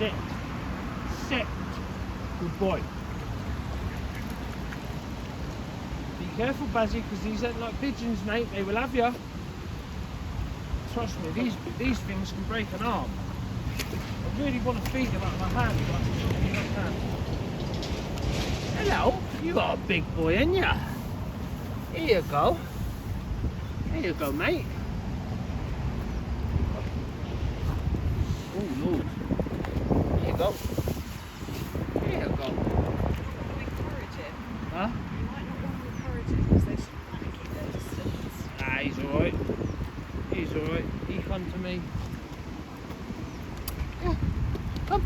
Sit. Sit. Good boy. Be careful, Bazzy, because these ain't like pigeons, mate. They will have you. Trust me, these things can break an arm. I really want to feed them out of my hand, but it's not in my hand. Hello, you got a big boy, ain't ya? Here you go. Here you go, mate. Oh, Lord. Here you go. Here you go. Encourage him. Huh? You might not want to encourage him because they should kind of keep their distance. Ah, he's alright. He's alright. He come to me. Yeah. Come.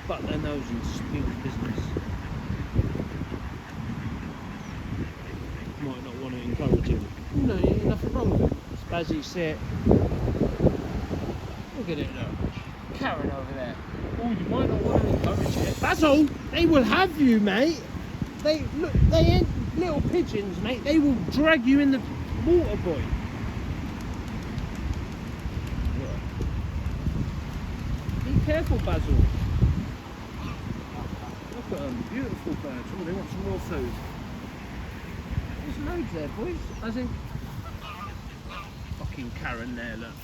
Butt their nose and spilled business. Might not want to encourage him. No, ain't nothing wrong with him. Spazzy, sit. Look at it, look. Karen over there. Oh, you might not want to encourage it. Basil, they will have you, mate. They look. They ain't little pigeons, mate. They will drag you in the water, boy. Be careful, Basil. Look at them, beautiful birds. Oh, they want some more food. There's loads there, boys. As in, fucking Karen there, look.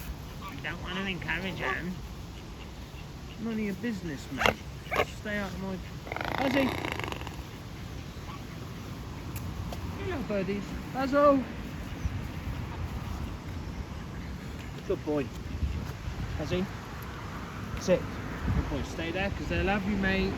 You don't want to encourage them. None of your business, mate. Stay out of my... Ozzy! Hello, birdies. Basil! Good boy. Ozzy. Sit. Good boy. Stay there, because they'll have you, mate.